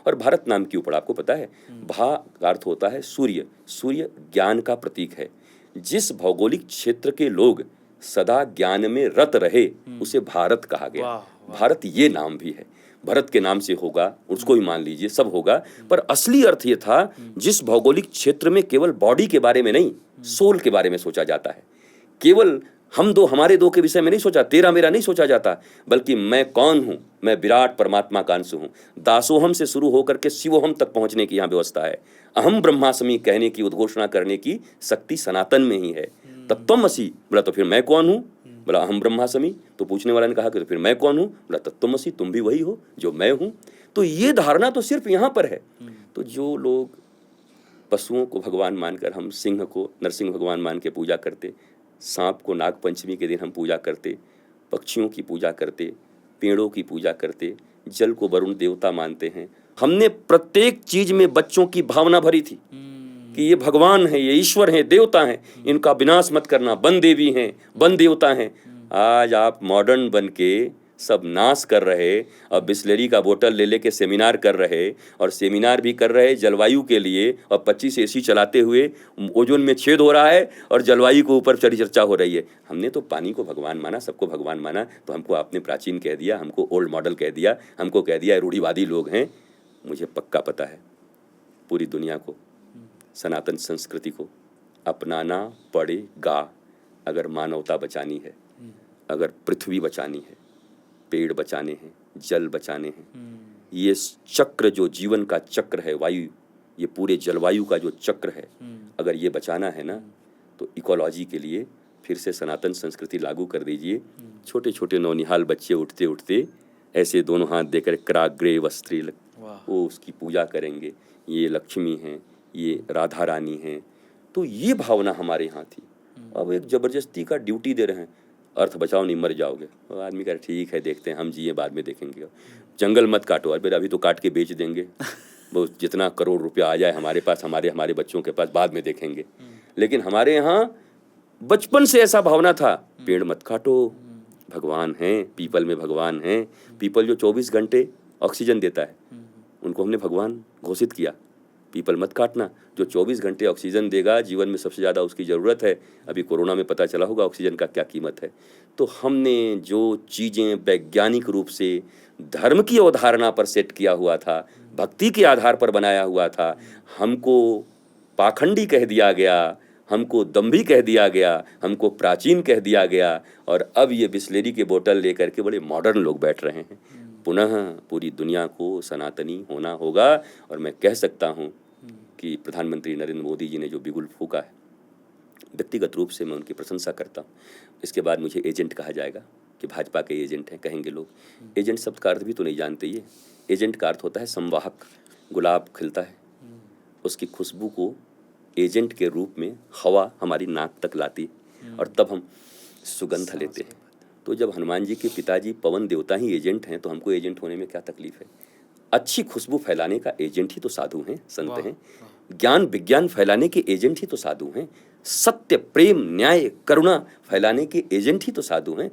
और भारत नाम क्यों पड़ा आपको पता है? भा का अर्थ होता है सूर्य, सूर्य ज्ञान का प्रतीक है। जिस भौगोलिक क्षेत्र के लोग सदा ज्ञान में रत रहे उसे भारत कहा गया। भारत ये नाम भी है, भरत के नाम से होगा, उसको भी मान लीजिए, सब होगा, पर असली अर्थ ये था जिस भौगोलिक क्षेत्र में केवल बॉडी के बारे में नहीं, सोल के बारे में सोचा जाता है। केवल हम दो, हमारे दो के विषय में नहीं सोचा, तेरा मेरा नहीं सोचा जाता, बल्कि मैं कौन हूं, मैं विराट परमात्मा का अंश हूं। दासोहम से शुरू होकर के शिवोहम तक पहुंचने की यहां व्यवस्था है। अहम ब्रह्मास्मि कहने की, उद्घोषणा करने की शक्ति सनातन में ही है। तत्त्वमसि बोला तो फिर मैं कौन हूं? बोला अहम ब्रह्मास्मि। तो पूछने वाले ने कहा कि तो फिर मैं कौन हूं? बोला तत्त्वमसि, तुम भी वही हो जो मैं हूं। तो ये धारणा तो सिर्फ यहां पर है। तो जो लोग पशुओं को भगवान मानकर, हम सिंह को नरसिंह भगवान मान के पूजा करते, सांप को नाग पंचमी के दिन हम पूजा करते, पक्षियों की पूजा करते, पेड़ों की पूजा करते, जल को वरुण देवता मानते हैं। हमने प्रत्येक चीज में बच्चों की भावना भरी थी कि ये भगवान है, ये ईश्वर हैं, देवता हैं, इनका विनाश मत करना, वन देवी हैं, वन देवता हैं। आज आप मॉडर्न बन के सब नाश कर रहे और बिस्लेरी का बोतल ले लेके सेमिनार कर रहे, और सेमिनार भी कर रहे जलवायु के लिए, और 25 एसी चलाते हुए ओजोन में छेद हो रहा है और जलवायु के ऊपर चर्चा हो रही है। हमने तो पानी को भगवान माना, सबको भगवान माना, तो हमको आपने प्राचीन कह दिया, हमको ओल्ड मॉडल कह दिया, हमको कह दिया रूढ़िवादी लोग हैं। मुझे पक्का पता है पूरी दुनिया को, सनातन संस्कृति को अपनाना पड़ेगा अगर मानवता बचानी है, अगर पृथ्वी बचानी है, पेड़ बचाने हैं, जल बचाने हैं। ये चक्र जो जीवन का चक्र है, वायु, ये पूरे जलवायु का जो चक्र है, अगर ये बचाना है ना, तो इकोलॉजी के लिए फिर से सनातन संस्कृति लागू कर दीजिए। छोटे छोटे नौनिहाल बच्चे उठते उठते ऐसे दोनों हाथ देकर कराग्रे वस्त्री, वो उसकी पूजा करेंगे, ये लक्ष्मी हैं, ये राधा रानी हैं। तो ये भावना हमारे यहाँ थी। अब एक जबरदस्ती का ड्यूटी दे रहे हैं, अर्थ बचाओ नहीं मर जाओगे। और आदमी कह रहा ठीक है, देखते हैं, हम जिए बाद में देखेंगे। जंगल मत काटो, अरे अभी तो काट के बेच देंगे, वो जितना करोड़ रुपया आ जाए हमारे पास, हमारे बच्चों के पास, बाद में देखेंगे। लेकिन हमारे यहाँ बचपन से ऐसा भावना था, पेड़ मत काटो, भगवान हैं, पीपल में भगवान हैं। पीपल जो 24 घंटे ऑक्सीजन देता है, उनको हमने भगवान घोषित किया। पीपल मत काटना, जो 24 घंटे ऑक्सीजन देगा, जीवन में सबसे ज़्यादा उसकी ज़रूरत है। अभी कोरोना में पता चला होगा ऑक्सीजन का क्या कीमत है। तो हमने जो चीज़ें वैज्ञानिक रूप से धर्म की अवधारणा पर सेट किया हुआ था, भक्ति के आधार पर बनाया हुआ था, हमको पाखंडी कह दिया गया, हमको दम्भी कह दिया गया, हमको प्राचीन कह दिया गया। और अब ये बिस्लेरी के बोतल लेकर के बड़े मॉडर्न लोग बैठ रहे हैं। पुनः पूरी दुनिया को सनातनी होना होगा। और मैं कह सकता हूँ कि प्रधानमंत्री नरेंद्र मोदी जी ने जो बिगुल फूंका है, व्यक्तिगत रूप से मैं उनकी प्रशंसा करता हूँ। इसके बाद मुझे एजेंट कहा जाएगा कि भाजपा के एजेंट हैं, कहेंगे लोग। एजेंट शब्द का अर्थ भी तो नहीं जानते ये। एजेंट का अर्थ होता है संवाहक। गुलाब खिलता है, उसकी खुशबू को एजेंट के रूप में हवा हमारी नाक तक लाती है और तब हम सुगंध लेते हैं। तो जब हनुमान जी के पिताजी पवन देवता ही एजेंट हैं, तो हमको एजेंट होने में क्या तकलीफ है? अच्छी खुशबू फैलाने का एजेंट ही तो साधु हैं, संत हैं। ज्ञान विज्ञान फैलाने के एजेंट ही तो साधु हैं। सत्य प्रेम न्याय करुणा फैलाने के एजेंट ही तो साधु हैं।